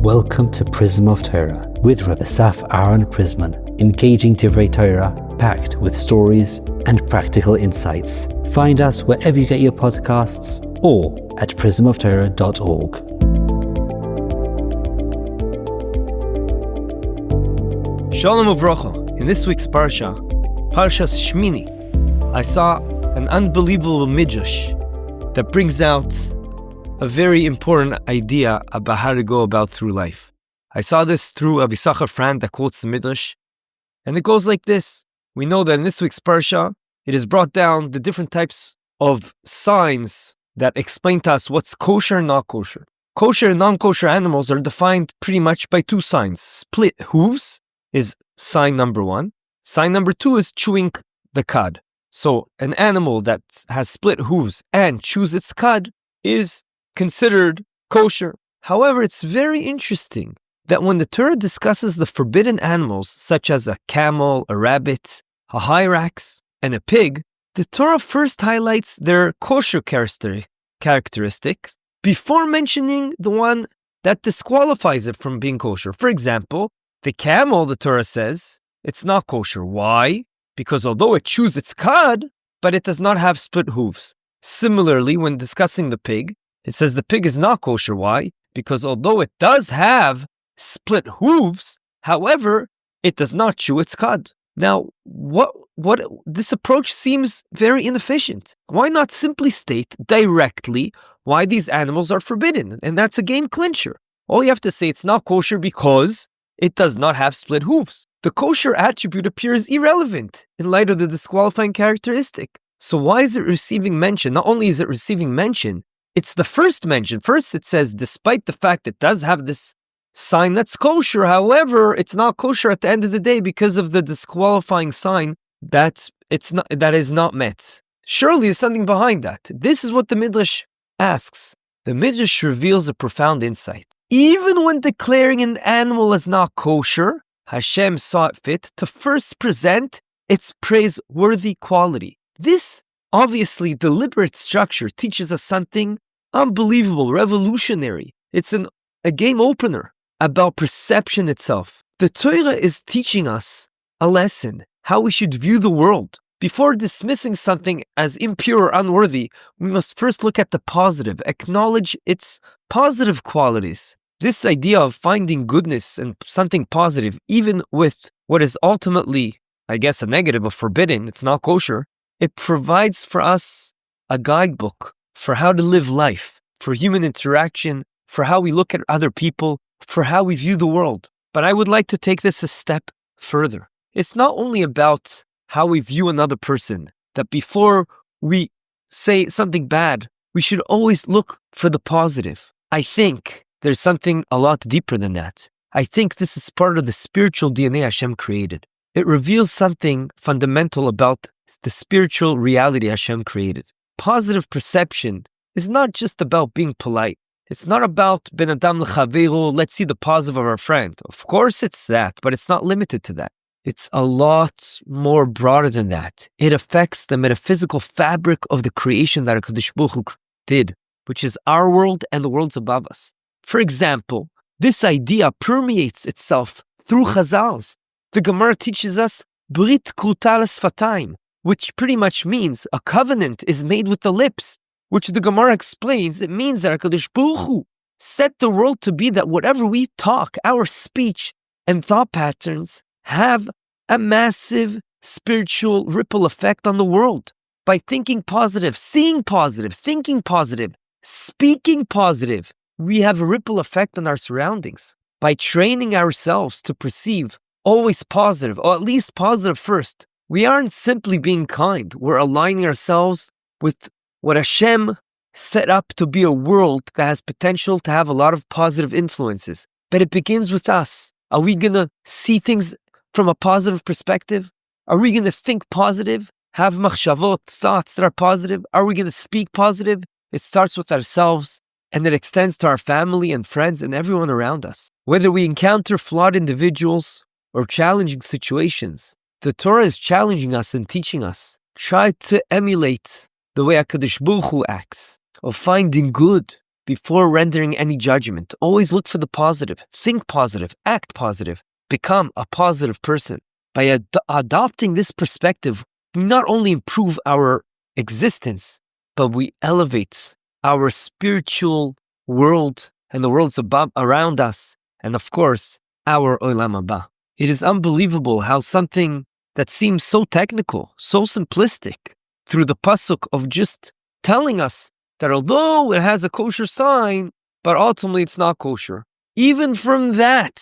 Welcome to Prism of Torah with Rebbe Saf Aaron Prisman, engaging Divrei Torah, packed with stories and practical insights. Find us wherever you get your podcasts or at prismoftorah.org. Shalom uvracha. In this week's Parshas Shemini, I saw an unbelievable midrash that brings out a very important idea about how to go about through life. I saw this through a Yisachar friend that quotes the midrash, and it goes like this. We know that in this week's Parsha, it has brought down the different types of signs that explain to us what's kosher and not kosher. Kosher and non-kosher animals are defined pretty much by two signs. Split hooves is sign number one. Sign number two is chewing the cud. So an animal that has split hooves and chews its cud is considered kosher. However, it's very interesting that when the Torah discusses the forbidden animals, such as a camel, a rabbit, a hyrax, and a pig, the Torah first highlights their kosher characteristics before mentioning the one that disqualifies it from being kosher. For example, the camel, the Torah says, it's not kosher. Why? Because although it chews its cud, but it does not have split hooves. Similarly, when discussing the pig, it says the pig is not kosher. Why? Because although it does have split hooves, however, it does not chew its cud. Now, what this approach seems very inefficient. Why not simply state directly why these animals are forbidden? And that's a game clincher. All you have to say it's not kosher because it does not have split hooves. The kosher attribute appears irrelevant in light of the disqualifying characteristic. So why is it receiving mention? Not only is it receiving mention, it's the first mention. First it says, despite the fact it does have this sign that's kosher, however, it's not kosher at the end of the day because of the disqualifying sign that is not met. Surely there's something behind that. This is what the Midrash asks. The Midrash reveals a profound insight. Even when declaring an animal as not kosher, Hashem saw it fit to first present its praiseworthy quality. This obviously deliberate structure teaches us something unbelievable, revolutionary. It's a game opener about perception itself. The Torah is teaching us a lesson, how we should view the world. Before dismissing something as impure or unworthy, we must first look at the positive, acknowledge its positive qualities. This idea of finding goodness and something positive, even with what is ultimately, I guess, a negative or forbidden, it's not kosher, it provides for us a guidebook for how to live life, for human interaction, for how we look at other people, for how we view the world. But I would like to take this a step further. It's not only about how we view another person, that before we say something bad, we should always look for the positive. I think there's something a lot deeper than that. I think this is part of the spiritual DNA Hashem created. It reveals something fundamental about the spiritual reality Hashem created. Positive perception is not just about being polite. It's not about ben adam l'chaveiro, let's see the positive of our friend. Of course it's that, but it's not limited to that. It's a lot more broader than that. It affects the metaphysical fabric of the creation that HaKadosh Baruch Hu did, which is our world and the worlds above us. For example, this idea permeates itself through Chazals. The Gemara teaches us Brit Kruta l'sfatayim, which pretty much means a covenant is made with the lips, which the Gemara explains. It means that HaKadosh Baruch Hu set the world to be that whatever we talk, our speech and thought patterns have a massive spiritual ripple effect on the world. By thinking positive, seeing positive, thinking positive, speaking positive, we have a ripple effect on our surroundings. By training ourselves to perceive always positive, or at least positive first, we aren't simply being kind. We're aligning ourselves with what Hashem set up to be a world that has potential to have a lot of positive influences. But it begins with us. Are we going to see things from a positive perspective? Are we going to think positive? Have machshavot, thoughts that are positive? Are we going to speak positive? It starts with ourselves, and it extends to our family and friends and everyone around us. Whether we encounter flawed individuals or challenging situations, the Torah is challenging us and teaching us. Try to emulate the way HaKadosh Baruch Hu acts, of finding good before rendering any judgment. Always look for the positive. Think positive. Act positive. Become a positive person. By adopting this perspective, we not only improve our existence, but we elevate our spiritual world and the worlds around us, and of course, our Olam Haba. It is unbelievable how something that seems so technical, so simplistic, through the pasuk of just telling us that although it has a kosher sign, but ultimately it's not kosher. Even from that,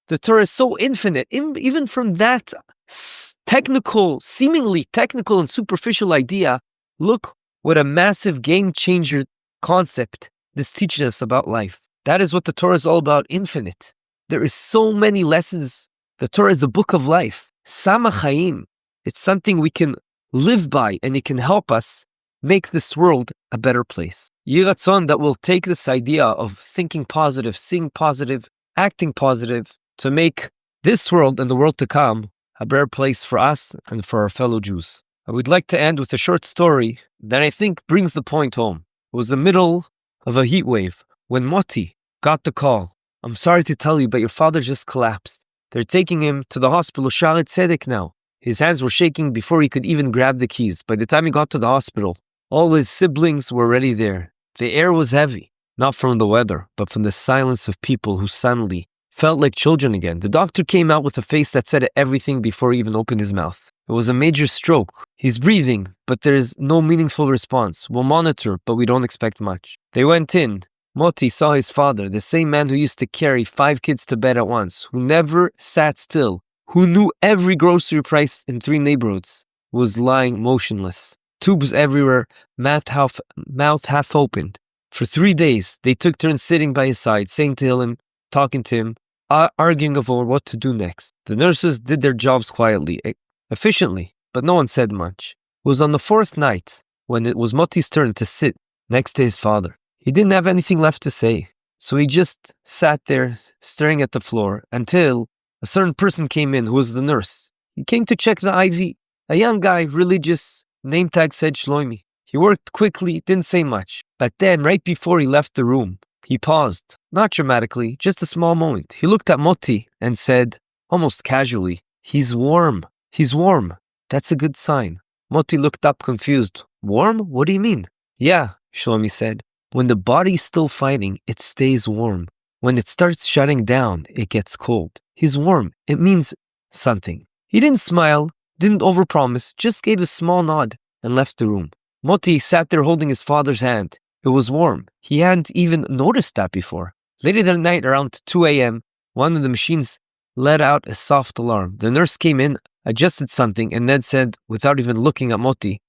the Torah is so infinite. Even from that seemingly technical and superficial idea, look what a massive game changer concept this teaches us about life. That is what the Torah is all about, infinite. There is so many lessons. The Torah is a book of life. Sama Chaim. It's something we can live by, and it can help us make this world a better place. Yiratzon that will take this idea of thinking positive, seeing positive, acting positive, to make this world and the world to come a better place for us and for our fellow Jews. I would like to end with a short story that I think brings the point home. It was the middle of a heat wave when Moti got the call. I'm sorry to tell you, but your father just collapsed. They're taking him to the hospital, Sha'arei Tzedek now. His hands were shaking before he could even grab the keys. By the time he got to the hospital, all his siblings were already there. The air was heavy, not from the weather, but from the silence of people who suddenly felt like children again. The doctor came out with a face that said everything before he even opened his mouth. It was a major stroke. He's breathing, but there is no meaningful response. We'll monitor, but we don't expect much. They went in. Moti saw his father, the same man who used to carry 5 kids to bed at once, who never sat still, who knew every grocery price in 3 neighborhoods, was lying motionless. Tubes everywhere, mouth half opened. For 3 days, they took turns sitting by his side, saying to him, talking to him, arguing over what to do next. The nurses did their jobs quietly, efficiently, but no one said much. It was on the 4th night, when it was Moti's turn to sit next to his father. He didn't have anything left to say, so he just sat there, staring at the floor, until a certain person came in who was the nurse. He came to check the IV. A young guy, religious, name tag said Shloimi. He worked quickly, didn't say much, but then, right before he left the room, he paused, not dramatically, just a small moment. He looked at Moti and said, almost casually, "He's warm. He's warm. That's a good sign." Moti looked up confused. "Warm? What do you mean?" "Yeah," Shlomi said. "When the body's still fighting, it stays warm. When it starts shutting down, it gets cold. He's warm. It means something." He didn't smile, didn't overpromise, just gave a small nod and left the room. Moti sat there holding his father's hand. It was warm. He hadn't even noticed that before. Later that night, around 2 a.m., one of the machines let out a soft alarm. The nurse came in, adjusted something, and then said, without even looking at Moti,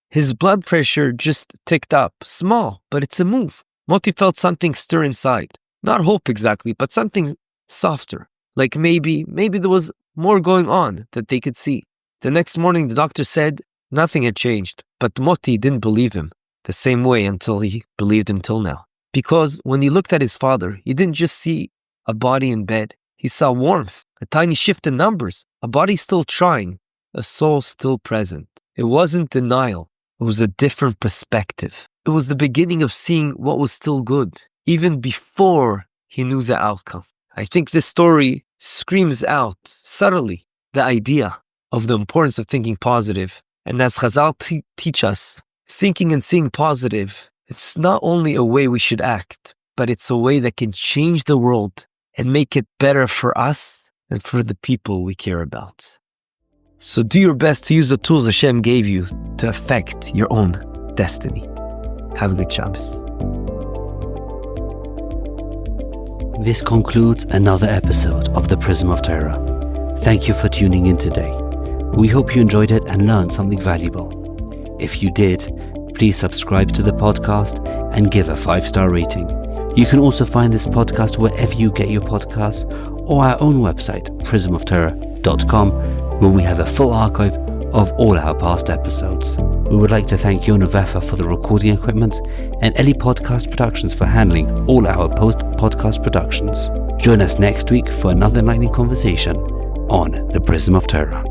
his blood pressure just ticked up. Small, but it's a move. Moti felt something stir inside. Not hope exactly, but something softer. Like maybe there was more going on that they could see. The next morning, the doctor said nothing had changed, but Moti didn't believe him the same way until he believed him till now. Because when he looked at his father, he didn't just see a body in bed. He saw warmth, a tiny shift in numbers, a body still trying, a soul still present. It wasn't denial. It was a different perspective. It was the beginning of seeing what was still good, even before he knew the outcome. I think this story screams out subtly the idea of the importance of thinking positive. And as Chazal teach us, thinking and seeing positive, it's not only a way we should act, but it's a way that can change the world and make it better for us and for the people we care about. So do your best to use the tools Hashem gave you to affect your own destiny. Have a good Shabbos. This concludes another episode of the Prism of Torah. Thank you for tuning in today. We hope you enjoyed it and learned something valuable. If you did, please subscribe to the podcast and give a 5-star rating. You can also find this podcast wherever you get your podcasts or our own website, prismoftorah.com, where we have a full archive of all our past episodes. We would like to thank Yona Vefa for the recording equipment and Eli Podcast Productions for handling all our post-podcast productions. Join us next week for another enlightening conversation on the Prism of Torah.